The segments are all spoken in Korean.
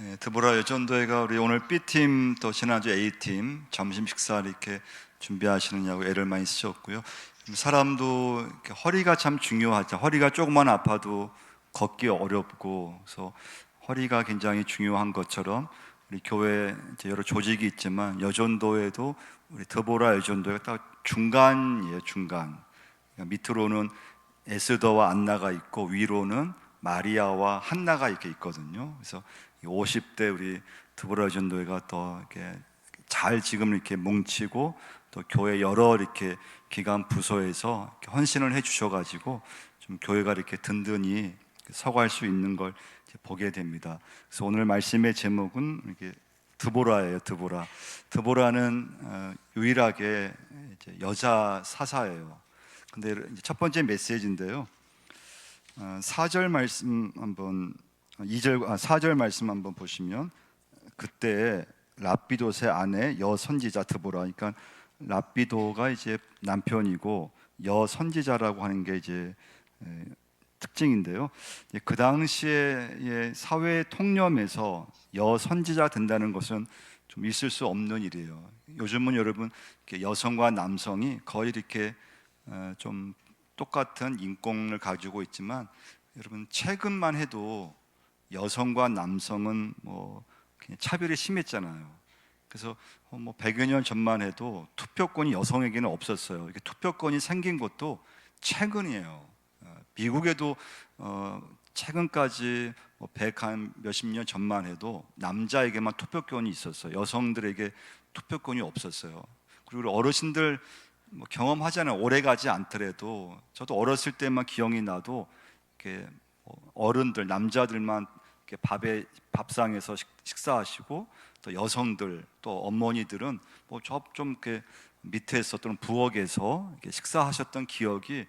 네, 드보라 여전도회가 우리 오늘 B팀 또 지난주 A팀 점심 식사를 이렇게 준비하시느냐고 애를 많이 쓰셨고요. 사람도 이렇게 허리가 참 중요하죠. 허리가 조금만 아파도 걷기 어렵고, 그래서 허리가 굉장히 중요한 것처럼 우리 교회 이제 여러 조직이 있지만 여전도회도 우리 드보라 여전도회가 딱 중간이에요. 중간. 그러니까 밑으로는 에스더와 안나가 있고 위로는 마리아와 한나가 이렇게 있거든요. 그래서 50대 우리 드보라 전도회가 더 이렇게 잘 지금 이렇게 뭉치고 또 교회 여러 이렇게 기관 부서에서 이렇게 헌신을 해주셔가지고 좀 교회가 이렇게 든든히 서갈 수 있는 걸 보게 됩니다. 그래서 오늘 말씀의 제목은 이렇게 드보라예요. 드보라. 드보라는 유일하게 이제 여자 사사예요. 근데 첫 번째 메시지인데요. 4절 말씀 한번 4절 말씀 한번 보시면 그때 랍비돗의 아내 여선지자 드보라, 그러니까 랍비도가 이제 남편이고 여선지자라고 하는 게 이제 특징인데요. 그 당시에 사회 통념에서 여선지자 된다는 것은 좀 있을 수 없는 일이에요. 요즘은 여러분 여성과 남성이 거의 이렇게 좀 똑같은 인권을 가지고 있지만 여러분 최근만 해도 여성과 남성은 뭐 그냥 차별이 심했잖아요. 그래서 뭐 100여 년 전만 해도 투표권이 여성에게는 없었어요. 이렇게 투표권이 생긴 것도 최근이에요. 미국에도 최근까지 뭐 100한 몇십 년 전만 해도 남자에게만 투표권이 있었어요. 여성들에게 투표권이 없었어요. 그리고 어르신들 뭐 경험하잖아요. 오래 가지 않더라도 저도 어렸을 때만 기억이 나도 이렇게 어른들 남자들만 이렇게 밥상에서 식사하시고 또 여성들 또 어머니들은 뭐 좀 이렇게 밑에서 또는 부엌에서 이렇게 식사하셨던 기억이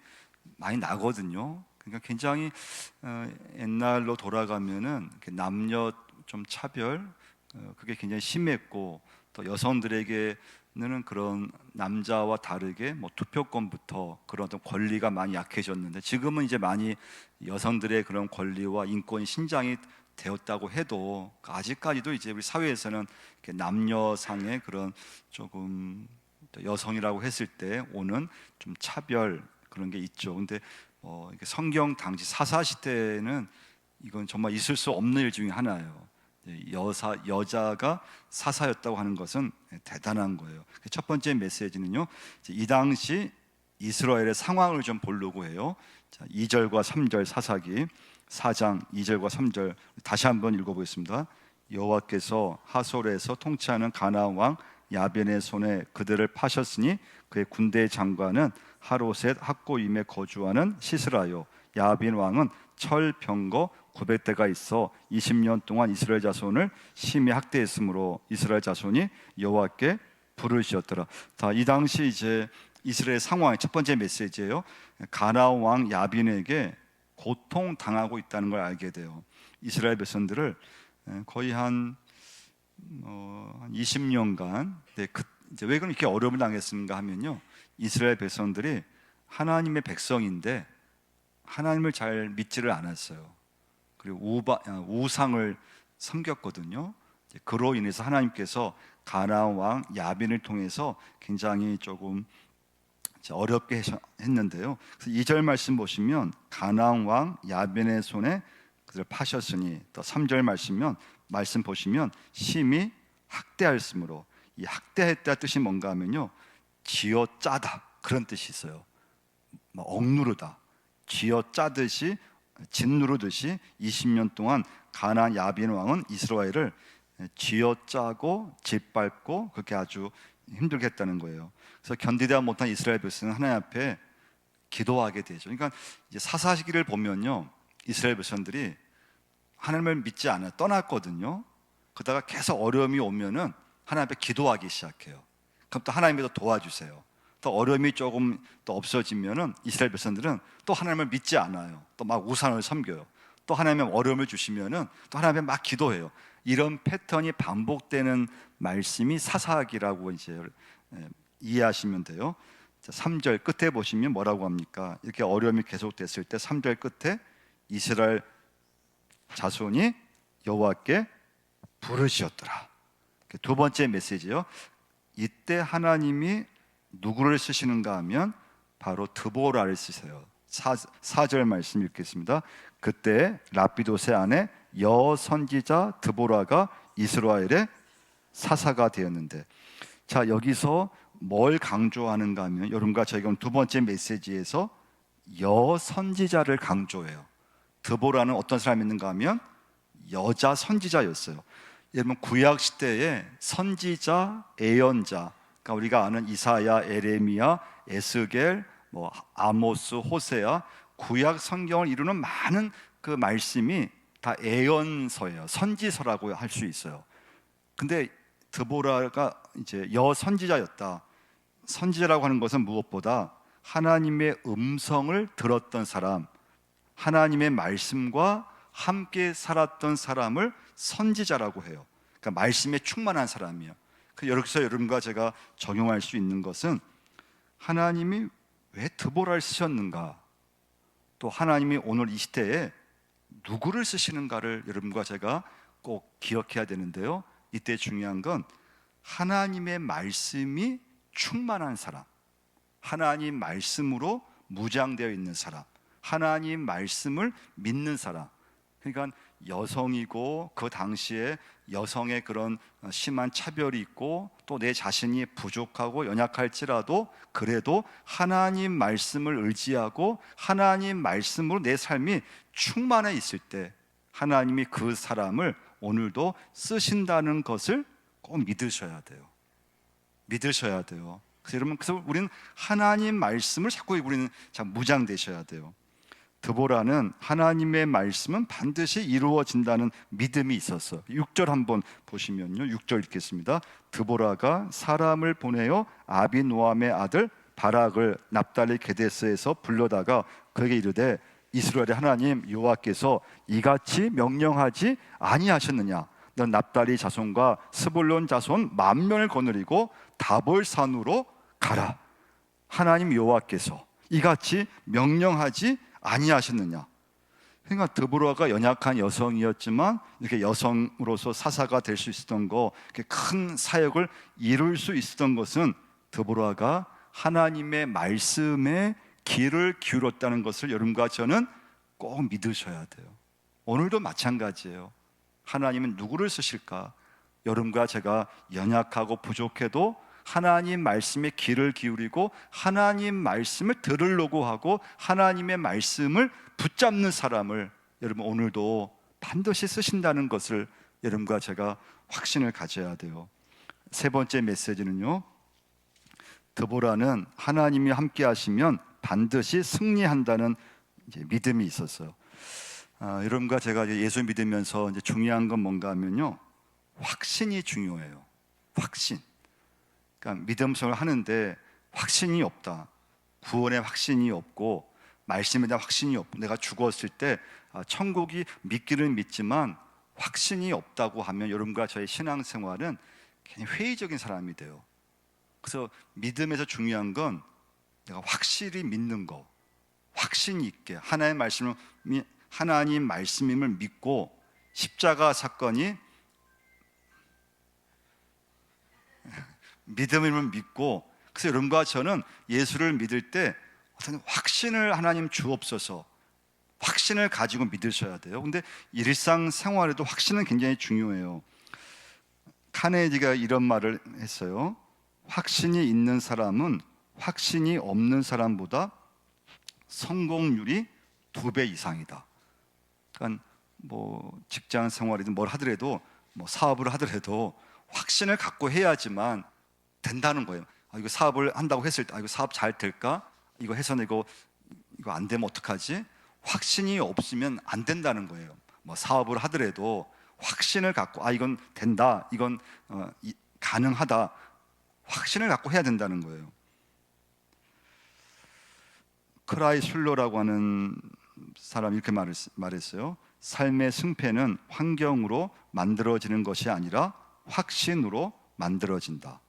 많이 나거든요. 그러니까 굉장히 옛날로 돌아가면은 남녀 좀 차별 그게 굉장히 심했고 또 여성들에게는 그런 남자와 다르게 뭐 투표권부터 그런 어떤 권리가 많이 약해졌는데 지금은 이제 많이 여성들의 그런 권리와 인권이 신장이 되었다고 해도 아직까지도 이제 우리 사회에서는 남녀상의 그런 조금 여성이라고 했을 때 오는 좀 차별 그런 게 있죠. 근데 성경 당시 사사 시대에는 이건 정말 있을 수 없는 일 중에 하나예요. 여자가 사사였다고 하는 것은 대단한 거예요. 첫 번째 메시지는요, 이 당시 이스라엘의 상황을 좀 보려고 해요. 2절과 3절 사사기 4장 2절과 3절 다시 한번 읽어보겠습니다. 여호와께서 하솔에서 통치하는 가나안 왕 야벤의 손에 그들을 파셨으니 그의 군대의 장관은 하로셋 학고임에 거주하는 시스라요. 야빈 왕은 철 병거 900대가 있어 20년 동안 이스라엘 자손을 심히 학대했으므로 이스라엘 자손이 여호와께 부르짖었더라. 이 당시 이제 이스라엘 상황의 첫 번째 메시지예요. 가나안 왕 야빈에게 고통 당하고 있다는 걸 알게 돼요. 이스라엘 백성들을 거의 한 20년간 이제 왜 그렇게 어려움을 당했는가 하면요, 이스라엘 백성들이 하나님의 백성인데 하나님을 잘 믿지를 않았어요. 그리고 우상을 섬겼거든요. 그로 인해서 하나님께서 가나안 왕 야빈을 통해서 굉장히 조금 어렵게 했는데요. 그래서 2절 말씀 보시면 가나안 왕 야빈의 손에 그들을 파셨으니, 또 3절 말씀 보시면 심히 학대하였으므로, 이 학대했다 뜻이 뭔가 하면요, 쥐어짜다 그런 뜻이 있어요. 억누르다, 쥐어짜듯이 짓누르듯이 20년 동안 가나안 야빈 왕은 이스라엘을 쥐어짜고 짓밟고 그렇게 아주 힘들게 했다는 거예요. 그래서 견디다 못한 이스라엘 백성은 하나님 앞에 기도하게 되죠. 그러니까 이제 사사 시기를 보면요, 이스라엘 백성들이 하나님을 믿지 않아 떠났거든요. 그러다가 계속 어려움이 오면은 하나님 앞에 기도하기 시작해요. 그럼 또 하나님이 더 도와주세요. 또 어려움이 조금 또 없어지면은 이스라엘 백성들은 또 하나님을 믿지 않아요. 또 막 우상을 섬겨요. 또 하나님의 어려움을 주시면은 또 하나님께 막 기도해요. 이런 패턴이 반복되는 말씀이 사사기라고 이제 이해하시면 돼요. 3절 끝에 보시면 뭐라고 합니까? 이렇게 어려움이 계속됐을 때 3절 끝에 이스라엘 자손이 여호와께 부르시었더라. 두 번째 메시지요. 이때 하나님이 누구를 쓰시는가 하면 바로 드보라를 쓰세요. 4절 말씀 읽겠습니다. 그때 라피도세 아내 여선지자 드보라가 이스라엘의 사사가 되었는데, 자, 여기서 뭘 강조하는가 하면 여러분과 저희가 두 번째 메시지에서 여선지자를 강조해요. 드보라는 어떤 사람이었는가 하면 여자 선지자였어요. 여러분, 구약 시대에 선지자, 예언자, 그러니까 우리가 아는 이사야, 에레미야, 에스겔, 아모스, 호세아, 구약 성경을 이루는 많은 그 말씀이 다 예언서예요. 선지서라고 할 수 있어요. 근데 드보라가 이제 여선지자였다. 선지자라고 하는 것은 무엇보다 하나님의 음성을 들었던 사람, 하나님의 말씀과 함께 살았던 사람을 선지자라고 해요. 그러니까 말씀에 충만한 사람이에요. 여기서 여러분과 제가 적용할 수 있는 것은 하나님이 왜 드보라를 쓰셨는가, 또 하나님이 오늘 이 시대에 누구를 쓰시는가를 여러분과 제가 꼭 기억해야 되는데요. 이때 중요한 건 하나님의 말씀이 충만한 사람, 하나님 말씀으로 무장되어 있는 사람, 하나님 말씀을 믿는 사람. 그러니까 여성이고 그 당시에 여성의 그런 심한 차별이 있고 또 내 자신이 부족하고 연약할지라도 그래도 하나님 말씀을 의지하고 하나님 말씀으로 내 삶이 충만해 있을 때 하나님이 그 사람을 오늘도 쓰신다는 것을 꼭 믿으셔야 돼요. 믿으셔야 돼요. 그래서 우리는 하나님 말씀을 자꾸 우리는 무장되셔야 돼요. 드보라는 하나님의 말씀은 반드시 이루어진다는 믿음이 있었어. 6절 한번 보시면요, 6절 읽겠습니다. 드보라가 사람을 보내어 아비노함의 아들 바락을 납달리 게데스에서 불러다가 그에게 이르되 이스라엘의 하나님 여호와께서 이같이 명령하지 아니하셨느냐? 넌 납달리 자손과 스불론 자손 만면을 거느리고 다볼산으로 가라. 하나님 여호와께서 이같이 명령하지 아니하셨느냐? 그러니까 드보라가 연약한 여성이었지만 이렇게 여성으로서 사사가 될 수 있었던 거, 큰 사역을 이룰 수 있었던 것은 드보라가 하나님의 말씀에 귀를 기울였다는 것을 여러분과 저는 꼭 믿으셔야 돼요. 오늘도 마찬가지예요. 하나님은 누구를 쓰실까? 여러분과 제가 연약하고 부족해도 하나님 말씀에 귀를 기울이고 하나님 말씀을 들으려고 하고 하나님의 말씀을 붙잡는 사람을 여러분 오늘도 반드시 쓰신다는 것을 여러분과 제가 확신을 가져야 돼요. 세 번째 메시지는요, 드보라는 하나님이 함께 하시면 반드시 승리한다는 믿음이 있었어요. 여러분과 제가 예수 믿으면서 이제 중요한 건 뭔가 하면요, 확신이 중요해요. 확신. 그러니까 믿음 생활을 하는데 확신이 없다, 구원의 확신이 없고 말씀에 대한 확신이 없고 내가 죽었을 때 천국이 믿기는 믿지만 확신이 없다고 하면 여러분과 저의 신앙생활은 굉장히 회의적인 사람이 돼요. 그래서 믿음에서 중요한 건 내가 확실히 믿는 거, 확신 있게 하나님 말씀임을 믿고 십자가 사건이 믿음임을 믿고, 그래서 여러분과 저는 예수를 믿을 때 어떤 확신을 하나님 주옵소서, 확신을 가지고 믿으셔야 돼요. 근데 일상생활에도 확신은 굉장히 중요해요. 카네디가 이런 말을 했어요. 확신이 있는 사람은 확신이 없는 사람보다 성공률이 2배 이상이다. 그러니까 직장 생활이든 뭘 하더라도 사업을 하더라도 확신을 갖고 해야지만 된다는 거예요. 이거 사업을 한다고 했을 때 이거 사업 잘 될까? 이거 해서 이거 안 되면 어떡하지? 확신이 없으면 안 된다는 거예요. 사업을 하더라도 확신을 갖고 이건 된다, 이건 가능하다, 확신을 갖고 해야 된다는 거예요. 크라이 술로라고 하는 사람이 이렇게 말했어요. 삶의 승패는 환경으로 만들어지는 것이 아니라 확신으로 만들어진다.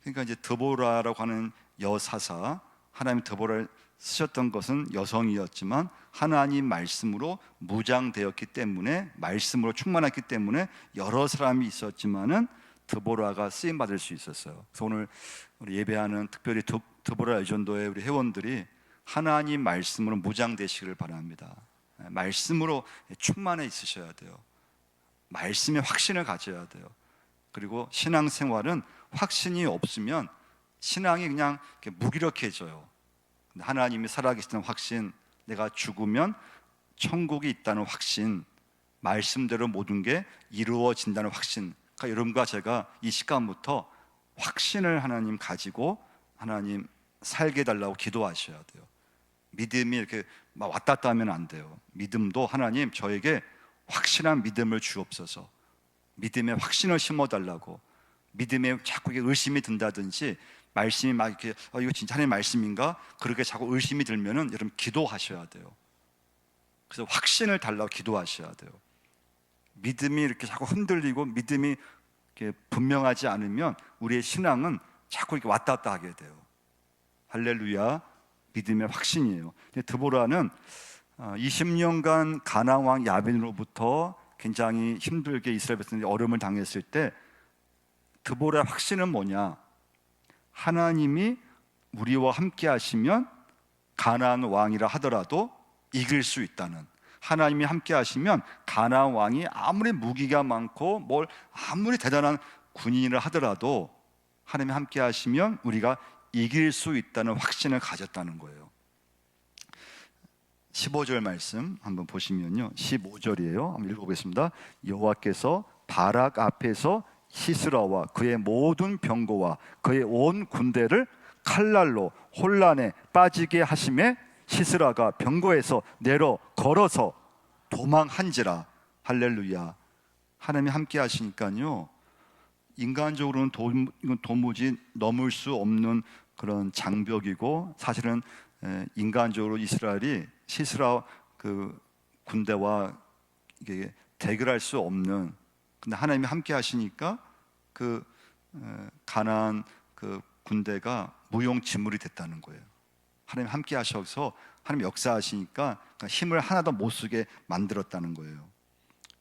그러니까 이제 드보라라고 하는 여사사, 하나님 드보라를 쓰셨던 것은 여성이었지만 하나님 말씀으로 무장되었기 때문에, 말씀으로 충만했기 때문에 여러 사람이 있었지만은 드보라가 쓰임 받을 수 있었어요. 그래서 오늘 우리 예배하는 특별히 드보라 여전도의 우리 회원들이 하나님 말씀으로 무장되시기를 바랍니다. 말씀으로 충만해 있으셔야 돼요. 말씀에 확신을 가져야 돼요. 그리고 신앙생활은 확신이 없으면 신앙이 그냥 무기력해져요. 하나님이 살아계시다는 확신, 내가 죽으면 천국이 있다는 확신, 말씀대로 모든 게 이루어진다는 확신. 그러니까 여러분과 제가 이 시간부터 확신을 하나님 가지고 하나님 살게 해달라고 기도하셔야 돼요. 믿음이 이렇게 막 왔다 갔다 하면 안 돼요. 믿음도 하나님 저에게 확실한 믿음을 주옵소서, 믿음의 확신을 심어달라고. 믿음에 자꾸 의심이 든다든지 말씀이 막 이렇게 이거 진짜 하나님 말씀인가? 그렇게 자꾸 의심이 들면은 여러분 기도하셔야 돼요. 그래서 확신을 달라고 기도하셔야 돼요. 믿음이 이렇게 자꾸 흔들리고 믿음이 이렇게 분명하지 않으면 우리의 신앙은 자꾸 이렇게 왔다 갔다 하게 돼요. 할렐루야, 믿음의 확신이에요. 근데 드보라는 20년간 가나안 왕 야빈으로부터 굉장히 힘들게 이스라엘 백성들이 어려움을 당했을 때 드보라의 확신은 뭐냐? 하나님이 우리와 함께 하시면 가나안 왕이라 하더라도 이길 수 있다는, 하나님이 함께 하시면 가나안 왕이 아무리 무기가 많고 뭘 아무리 대단한 군인이라 하더라도 하나님이 함께 하시면 우리가 이길 수 있다는 확신을 가졌다는 거예요. 15절 말씀 한번 보시면요, 15절이에요. 한번 읽어보겠습니다. 여호와께서 바락 앞에서 시스라와 그의 모든 병거와 그의 온 군대를 칼날로 혼란에 빠지게 하심에 시스라가 병거에서 내려 걸어서 도망한지라. 할렐루야. 하나님이 함께 하시니까요, 인간적으로는 이건 도무지 넘을 수 없는 그런 장벽이고, 사실은 인간적으로 이스라엘이 시스라 그 군대와 이게 대결할 수 없는, 근데 하나님이 함께 하시니까 그 가나안 그 군대가 무용지물이 됐다는 거예요. 하나님 함께 하셔서 하나님 역사하시니까 힘을 하나도 못 쓰게 만들었다는 거예요.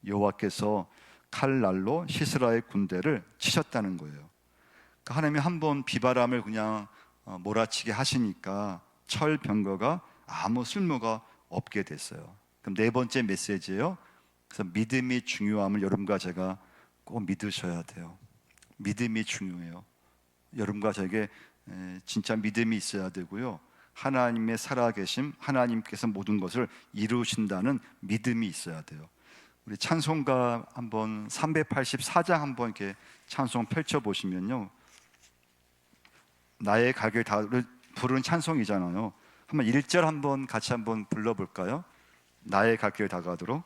여호와께서 칼날로 시스라의 군대를 치셨다는 거예요. 그러니까 하나님이 한번 비바람을 그냥 몰아치게 하시니까 철 병거가 아무 쓸모가 없게 됐어요. 그럼 네 번째 메시지예요. 그래서 믿음이 중요함을 여러분과 제가 꼭 믿으셔야 돼요. 믿음이 중요해요. 여러분과 저에게 진짜 믿음이 있어야 되고요, 하나님의 살아계심, 하나님께서 모든 것을 이루신다는 믿음이 있어야 돼요. 우리 찬송가 한번 384장 한번 이렇게 찬송 펼쳐 보시면요, 나의 갈 길 다 부르는 찬송이잖아요. 한번 1절 한번 같이 한번 불러볼까요? 나의 갈 길 다가도록.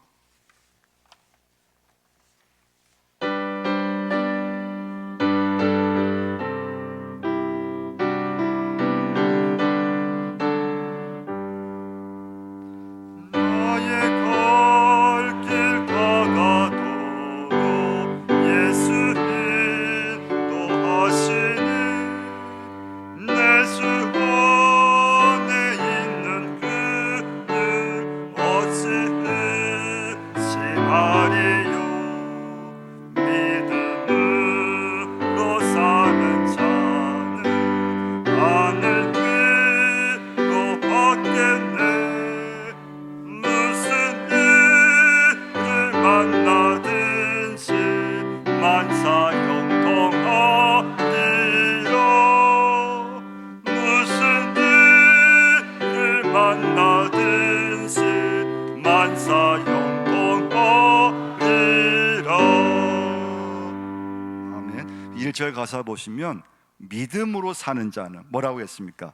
아멘. 1절 가사 보시면 믿음으로 사는 자는 뭐라고 했습니까?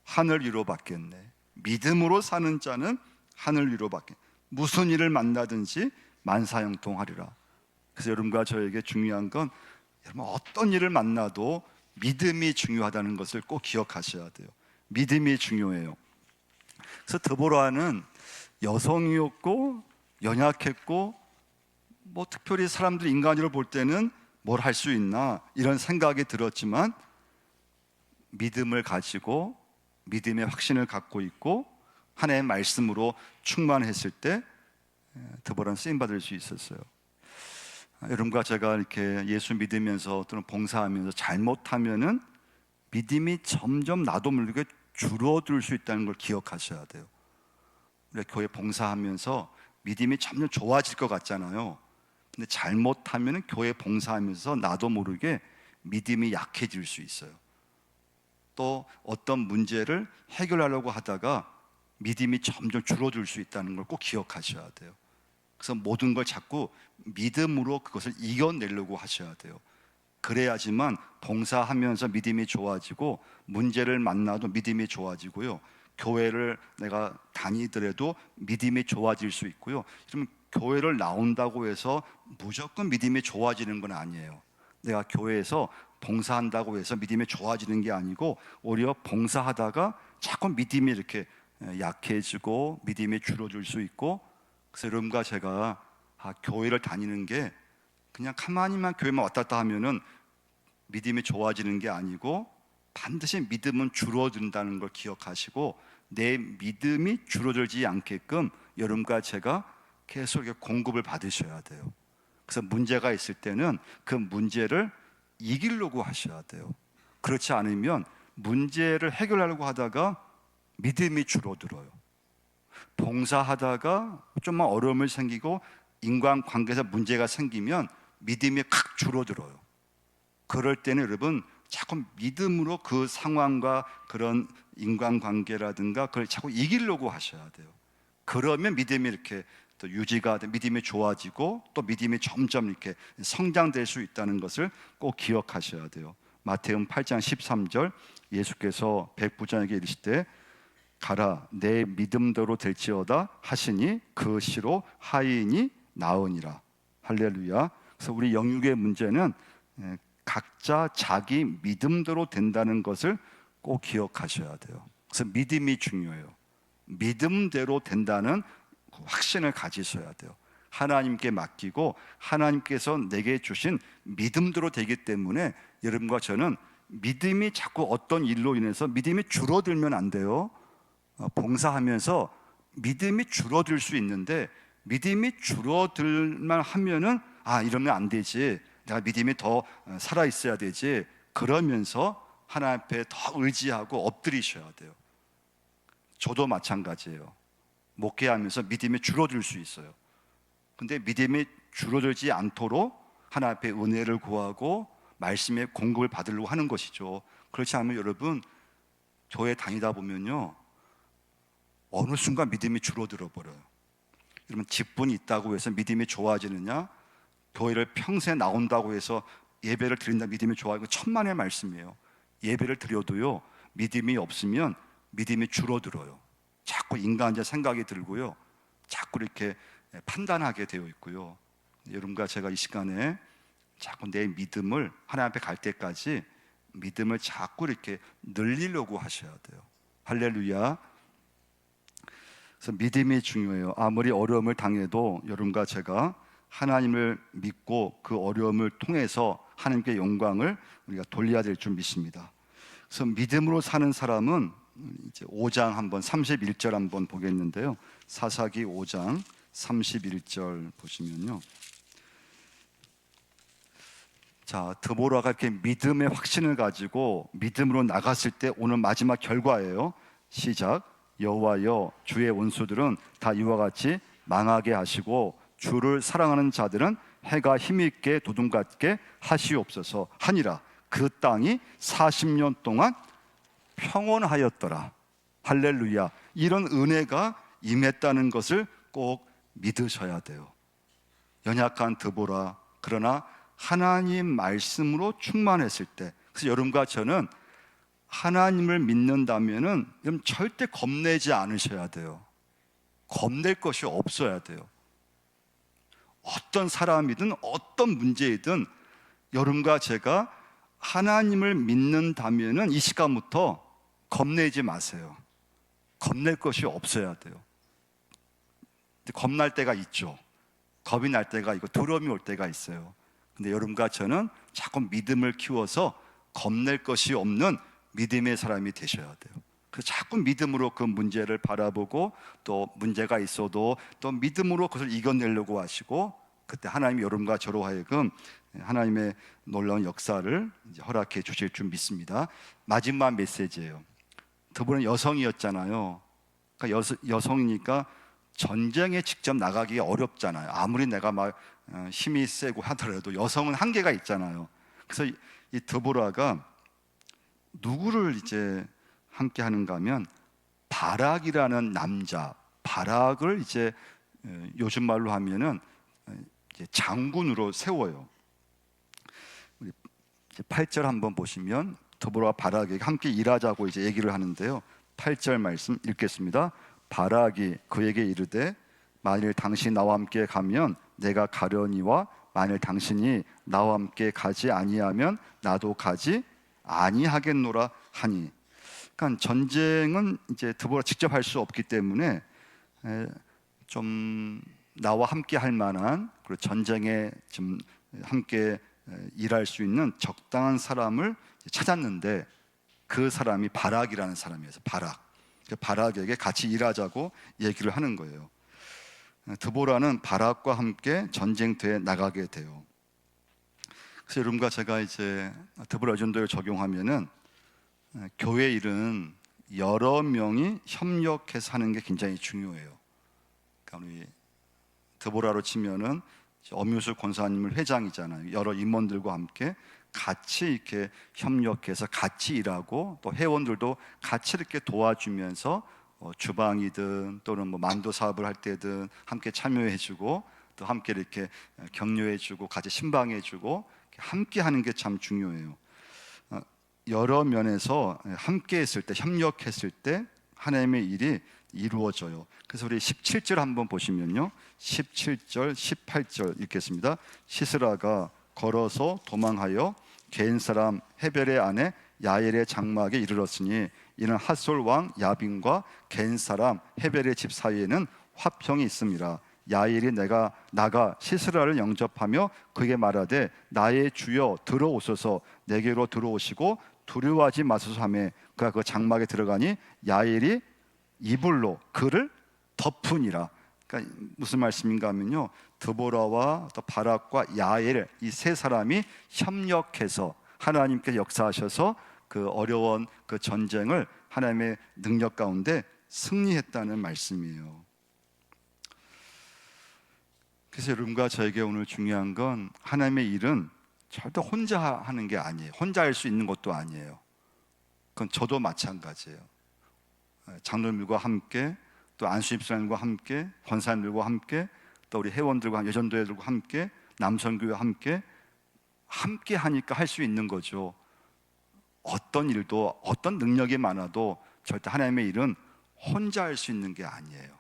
하늘 위로 받겠네. 믿음으로 사는 자는 하늘 위로 받겠네. 무슨 일을 만나든지 만사형통하리라. 그래서 여러분과 저에게 중요한 건, 여러분 어떤 일을 만나도 믿음이 중요하다는 것을 꼭 기억하셔야 돼요. 믿음이 중요해요. 그래서 드보라는 여성이었고 연약했고, 뭐 특별히 사람들이 인간으로 볼 때는 뭘 할 수 있나 이런 생각이 들었지만, 믿음을 가지고 믿음의 확신을 갖고 있고 하나님의 말씀으로 충만했을 때 드보라는 쓰임 받을 수 있었어요. 여러분과 제가 이렇게 예수 믿으면서 또는 봉사하면서 잘못하면은 믿음이 점점 나도 모르게 줄어들 수 있다는 걸 기억하셔야 돼요. 우리 교회 봉사하면서 믿음이 점점 좋아질 것 같잖아요. 근데 잘못하면은 교회 봉사하면서 나도 모르게 믿음이 약해질 수 있어요. 또 어떤 문제를 해결하려고 하다가 믿음이 점점 줄어들 수 있다는 걸 꼭 기억하셔야 돼요. 그래서 모든 걸 자꾸 믿음으로 그것을 이겨내려고 하셔야 돼요. 그래야지만 봉사하면서 믿음이 좋아지고 문제를 만나도 믿음이 좋아지고요. 교회를 내가 다니더라도 믿음이 좋아질 수 있고요. 그러면 교회를 나온다고 해서 무조건 믿음이 좋아지는 건 아니에요. 내가 교회에서 봉사한다고 해서 믿음이 좋아지는 게 아니고 오히려 봉사하다가 자꾸 믿음이 이렇게 약해지고 믿음이 줄어들 수 있고, 그래서 여러분과 제가 교회를 다니는 게 그냥 가만히만 교회만 왔다 갔다 하면은 믿음이 좋아지는 게 아니고 반드시 믿음은 줄어든다는 걸 기억하시고 내 믿음이 줄어들지 않게끔 여러분과 제가 계속 이렇게 공급을 받으셔야 돼요. 그래서 문제가 있을 때는 그 문제를 이기려고 하셔야 돼요. 그렇지 않으면 문제를 해결하려고 하다가 믿음이 줄어들어요. 봉사하다가 좀만 어려움을 생기고 인간관계에서 문제가 생기면 믿음이 확 줄어들어요. 그럴 때는 여러분 자꾸 믿음으로 그 상황과 그런 인간관계라든가 그걸 자꾸 이기려고 하셔야 돼요. 그러면 믿음이 이렇게 또 유지가 돼, 믿음이 좋아지고 또 믿음이 점점 이렇게 성장될 수 있다는 것을 꼭 기억하셔야 돼요. 마태음 8장 13절 예수께서 백부장에게 이르시되 가라 내 믿음대로 될지어다 하시니 그 시로 하인이 나으니라. 할렐루야. 그래서 우리 영육의 문제는 각자 자기 믿음대로 된다는 것을 꼭 기억하셔야 돼요. 그래서 믿음이 중요해요. 믿음대로 된다는 확신을 가지셔야 돼요. 하나님께 맡기고 하나님께서 내게 주신 믿음대로 되기 때문에 여러분과 저는 믿음이 자꾸 어떤 일로 인해서 믿음이 줄어들면 안 돼요. 봉사하면서 믿음이 줄어들 수 있는데 믿음이 줄어들만 하면은 이러면 안 되지, 내가 믿음이 더 살아 있어야 되지, 그러면서 하나님 앞에 더 의지하고 엎드리셔야 돼요. 저도 마찬가지예요. 목회하면서 믿음이 줄어들 수 있어요. 근데 믿음이 줄어들지 않도록 하나님 앞에 은혜를 구하고 말씀의 공급을 받으려고 하는 것이죠. 그렇지 않으면 여러분 교회 다니다 보면요 어느 순간 믿음이 줄어들어 버려요. 여러분 직분이 있다고 해서 믿음이 좋아지느냐, 교회를 평생 나온다고 해서 예배를 드린다 믿음이 좋아지고 천만의 말씀이에요. 예배를 드려도요 믿음이 없으면 믿음이 줄어들어요. 자꾸 인간의 생각이 들고요 자꾸 이렇게 판단하게 되어 있고요. 여러분과 제가 이 시간에 자꾸 내 믿음을 하나님 앞에 갈 때까지 믿음을 자꾸 이렇게 늘리려고 하셔야 돼요. 할렐루야. 그래서 믿음이 중요해요. 아무리 어려움을 당해도 여러분과 제가 하나님을 믿고 그 어려움을 통해서 하나님께 영광을 우리가 돌려야 될 줄 믿습니다. 그래서 믿음으로 사는 사람은 이제 5장 한번 31절 한번 보겠는데요. 사사기 5장 31절 보시면요. 자, 드보라가 이렇게 믿음의 확신을 가지고 믿음으로 나갔을 때 오늘 마지막 결과예요. 시작. 여호와여 주의 원수들은 다 이와 같이 망하게 하시고 주를 사랑하는 자들은 해가 힘있게 도둑같게 하시옵소서 하니라. 그 땅이 40년 동안 평온하였더라. 할렐루야. 이런 은혜가 임했다는 것을 꼭 믿으셔야 돼요. 연약한 드보라, 그러나 하나님 말씀으로 충만했을 때, 그래서 여러분과 저는 하나님을 믿는다면은 절대 겁내지 않으셔야 돼요. 겁낼 것이 없어야 돼요. 어떤 사람이든 어떤 문제이든 여러분과 제가 하나님을 믿는다면은 이 시간부터 겁내지 마세요. 겁낼 것이 없어야 돼요. 겁날 때가 있죠. 겁이 날 때가 있고 두려움이 올 때가 있어요. 근데 여러분과 저는 자꾸 믿음을 키워서 겁낼 것이 없는 믿음의 사람이 되셔야 돼요. 그 자꾸 믿음으로 그 문제를 바라보고 또 문제가 있어도 또 믿음으로 그것을 이겨내려고 하시고, 그때 하나님이 여러분과 저로 하여금 하나님의 놀라운 역사를 이제 허락해 주실 줄 믿습니다. 마지막 메시지예요. 두 분은 여성이었잖아요. 그러니까 여성이니까 전쟁에 직접 나가기 어렵잖아요. 아무리 내가 막 힘이 세고 하더라도 여성은 한계가 있잖아요. 그래서 이 드보라가 누구를 이제 함께 하는가 하면 바락이라는 남자, 바락을 이제 요즘 말로 하면은 이제 장군으로 세워요. 우리 8절 한번 보시면 드보라와 바락에게 함께 일하자고 이제 얘기를 하는데요. 8절 말씀 읽겠습니다. 바락이 그에게 이르되 만일 당신이 나와 함께 가면 내가 가려니와 만일 당신이 나와 함께 가지 아니하면 나도 가지 아니하겠노라 하니. 그러니까 전쟁은 이제 드보라 직접 할 수 없기 때문에 좀 나와 함께 할 만한, 그리고 전쟁에 좀 함께 일할 수 있는 적당한 사람을 찾았는데 그 사람이 바락이라는 사람이어서 바락에게 같이 일하자고 얘기를 하는 거예요. 드보라는 바락과 함께 전쟁터에 나가게 돼요. 그래서 여러분과 제가 이제 드보라 의존도를 적용하면은 교회 일은 여러 명이 협력해서 하는 게 굉장히 중요해요. 그러니까 우리 드보라로 치면은 엄유수 권사님을 회장이잖아요. 여러 임원들과 함께 같이 이렇게 협력해서 같이 일하고, 또 회원들도 같이 이렇게 도와주면서 주방이든 또는 뭐 만도 사업을 할 때든 함께 참여해주고, 또 함께 이렇게 격려해주고 같이 신방해주고 함께 하는 게 참 중요해요. 여러 면에서 함께 했을 때, 협력했을 때 하나님의 일이 이루어져요. 그래서 우리 17절 한번 보시면요, 17절, 18절 읽겠습니다. 시스라가 걸어서 도망하여 개인 사람 헤벨의 아내 야엘의 장막에 이르렀으니 이는 핫솔 왕 야빈과 개인 사람 헤벨의 집 사이에는 화평이 있습니다. 야엘이 내가 나가 시스라를 영접하며 그에게 말하되 나의 주여 들어오소서, 내게로 들어오시고 두려워하지 마소서 하매 그가 그 장막에 들어가니 야엘이 이불로 그를 덮으니라. 그러니까 무슨 말씀인가 하면요, 드보라와 또 바락과 야엘, 이 세 사람이 협력해서 하나님께서 역사하셔서 그 어려운 그 전쟁을 하나님의 능력 가운데 승리했다는 말씀이에요. 그래서 여러분과 저에게 오늘 중요한 건, 하나님의 일은 절대 혼자 하는 게 아니에요. 혼자 할 수 있는 것도 아니에요. 그건 저도 마찬가지예요. 장로님과 함께, 또 안수집사님과 함께, 권사님들과 함께, 또 우리 회원들과 여전도회들과 함께, 남선교회와 함께 하니까 할 수 있는 거죠. 어떤 일도, 어떤 능력이 많아도 절대 하나님의 일은 혼자 할 수 있는 게 아니에요.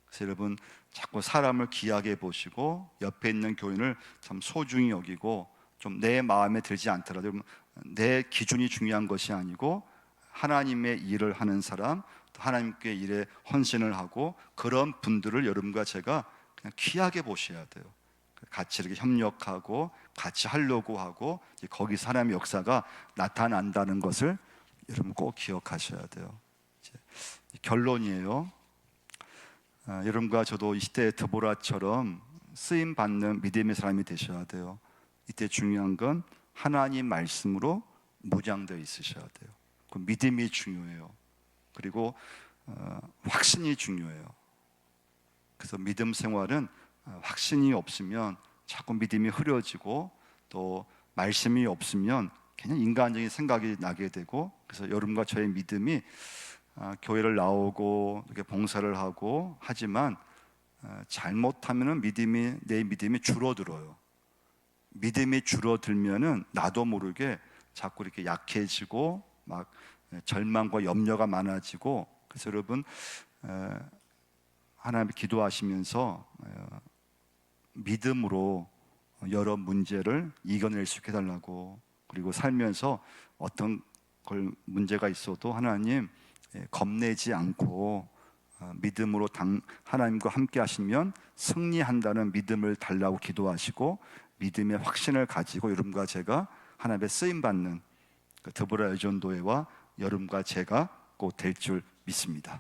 그래서 여러분, 자꾸 사람을 귀하게 보시고 옆에 있는 교인을 참 소중히 여기고, 좀 내 마음에 들지 않더라도 내 기준이 중요한 것이 아니고 하나님의 일을 하는 사람, 또 하나님께 일에 헌신을 하고, 그런 분들을 여러분과 제가 그냥 귀하게 보셔야 돼요. 같이 이렇게 협력하고 같이 하려고 하고, 거기서 하나님의 역사가 나타난다는 것을 여러분 꼭 기억하셔야 돼요. 이제 결론이에요. 여러분과 저도 이 시대의 드보라처럼 쓰임 받는 믿음의 사람이 되셔야 돼요. 이때 중요한 건 하나님 말씀으로 무장되어 있으셔야 돼요. 그 믿음이 중요해요. 그리고 확신이 중요해요. 그래서 믿음 생활은 확신이 없으면 자꾸 믿음이 흐려지고, 또 말씀이 없으면 그냥 인간적인 생각이 나게 되고, 그래서 여러분과 저의 믿음이 교회를 나오고 이렇게 봉사를 하고 하지만 잘못하면은 내 믿음이 줄어들어요. 믿음이 줄어들면은 나도 모르게 자꾸 이렇게 약해지고 막 절망과 염려가 많아지고. 그래서 여러분, 하나님께 기도하시면서 믿음으로 여러 문제를 이겨낼 수 있게 해달라고, 그리고 살면서 어떤 걸 문제가 있어도 하나님 겁내지 않고 믿음으로 하나님과 함께 하시면 승리한다는 믿음을 달라고 기도하시고, 믿음의 확신을 가지고 여러분과 제가 하나님의 쓰임받는 그 드보라 의존도회와 여러분과 제가 꼭 될 줄 믿습니다.